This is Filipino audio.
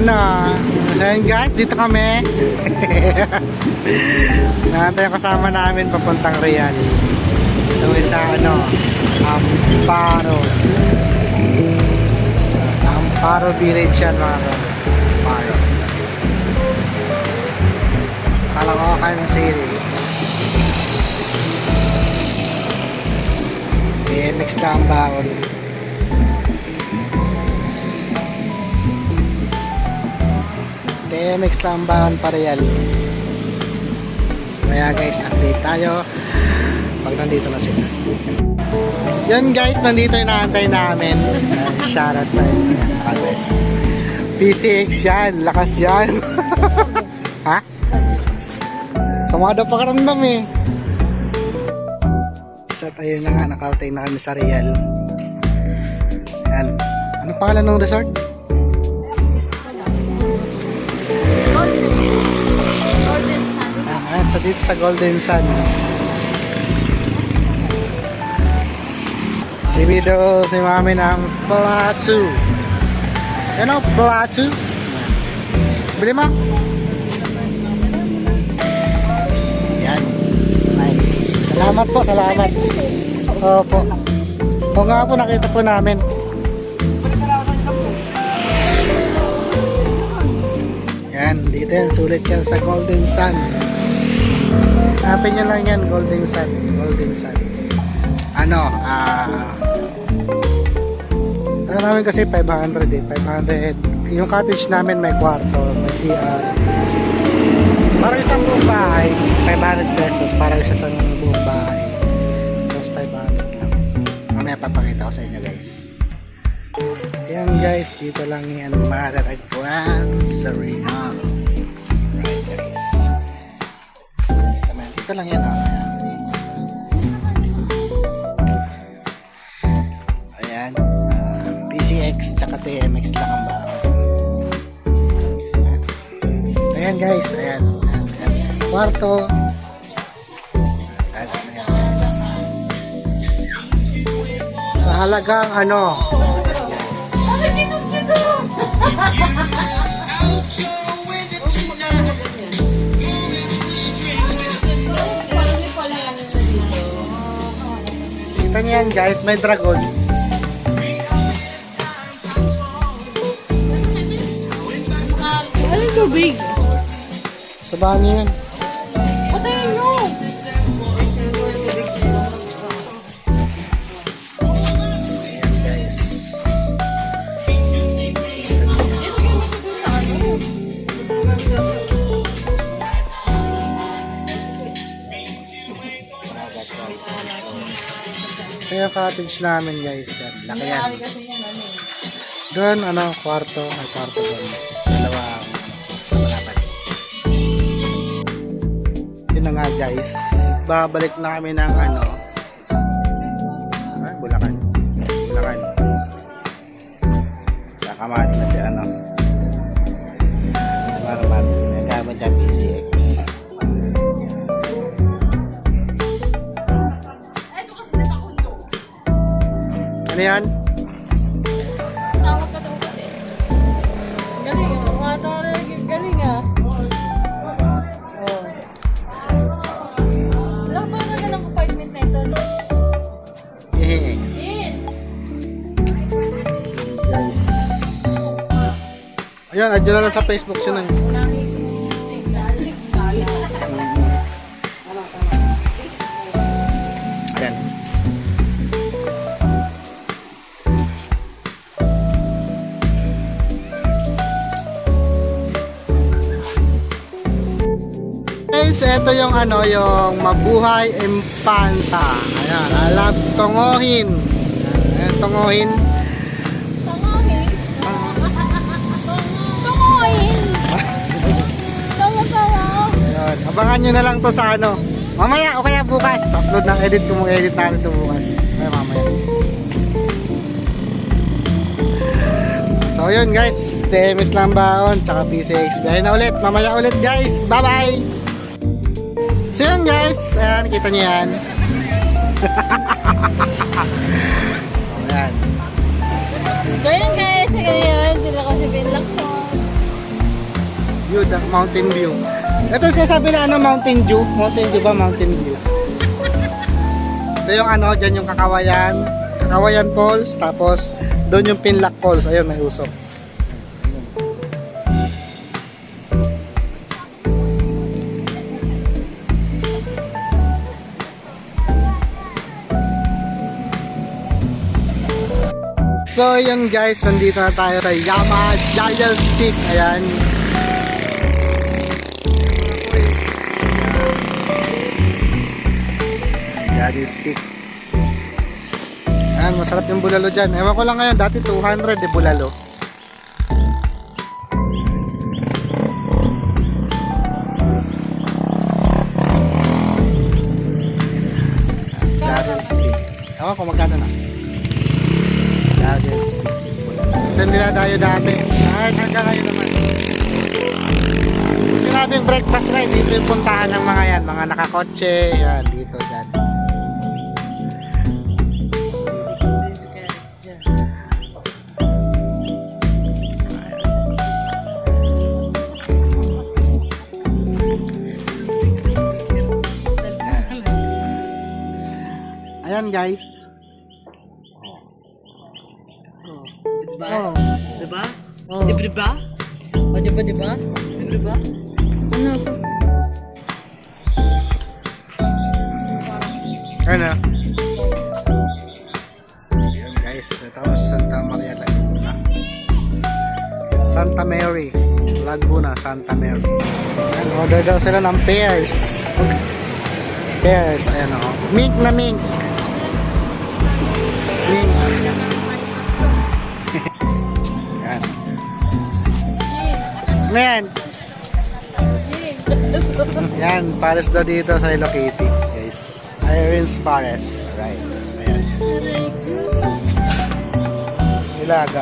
Ano, ayan guys, dito kami. Nakantay yung kasama namin papuntang Real. Ito isa Amparo. Amparo Village yan mga kapatid. Amparo. Caloocan City. BMX lang baon. BMX Tambahan Pareal. Kaya guys, update tayo pag nandito na sila. Yan guys, nandito yung naantay namin. Shoutout sa inyo. PCX yan, lakas yan. Ha? Sumada pa karamdam eh. So tayo na nga, nakarating na kami sa Real. Yan. Ano pangalan ng resort? So dito sa Golden Sun. Divido si mami ng Plato. Yan o, Plato. Bili mo? Yan. Ay, salamat po, salamat. Opo. O nga po, nakita po namin. Yan, dito yan, sulit yan sa Golden Sun. Hanapin nyo lang yan, Golden Sun. Golden Sun. Ano namin kasi 500 eh. 500. Yung cottage namin may kwarto, may CR. Para isang buong bahay, 500 pesos. Para isa sa buong bahay. Tapos 500 lang. Mamaya papakita ko sa inyo guys. Ayan guys, dito lang yan matatagpuan sa Real. Right guys. Ito lang yan ayan, PCX tsaka TMX lang ang baon. Ayan guys, ayan. Kwarto. Ayan guys. Sa halagang kita niyo yan guys, may dragon. Anong tubig? Sabahan niyo yun. Patayin nyo! Ayan guys. Kaya cottage namin guys, yan. Laki yan. Doon, kwarto. May kwarto doon. Dalawang sa malapan. Yun na nga guys. Babalik na kami ng Bulacan. Bulacan. Nakamati na si Maramat. May gamit yung PCX. Ano yan? Tama pa ito kasi. Galing galing Oh. Alam ba na ng apartment na ito, no? Hehe. Yes! Guys. Ayun, adyo na lang sa Facebook siya na. Ayan. Guys, ito yung yung Mabuhay Impanta. Ayan, alab tongohin. Ayan, tongohin. Tangohin! Tangohin! Tama-tama! Ayan, abangan nyo na lang to sa mamaya o kaya bukas. Upload ng edit kung edit namin to bukas. Mamaya. So yun guys, TMX lang baon, tsaka PCX. Biyahe na ulit, mamaya ulit guys. Bye bye! So yun guys, ayan, kita nyo yan. Ayan. So yun guys, sa ganyan, hindi lang kasi binlock mo. View, Mountain View. Ito yung sinasabi na ano, Mountain Dew. Mountain Dew ba? Mountain View. Ito yung ano, dyan yung Kakawayan. Kakawayan Falls. Tapos, doon yung Pinlac Falls. Ayun, may usok. So yun guys, nandito na tayo sa Yama Giants Peak. Ayan. Giants Peak. Ayan, masarap yung bulalo dyan. Ewan ko lang ngayon, dati 200 bulalo. Giants Peak. Ewan ko magkano na. Giants Peak. Ito nila tayo dati. Ay, hanggang ngayon naman. Kung sinabing breakfast ride, dito yung puntahan ng mga yan. Mga nakakotse. Yan, dito, dyan. Ayan guys. Diba? Oh. Diba? Oh. Diba? O, diba, diba? Diba? Ano? Ano? Ayan guys. Tapos Santa Maria Laguna. Santa Mary. Laguna, Santa Mary. Ayan, order daw sila ng pears. Pears. Ayan o. Mink na mink. Mink. Ayan. Ayan. Yan, pares daw dito sa Hello Kitty, guys. Irene's Pares. Right. Ayan. Ilaga.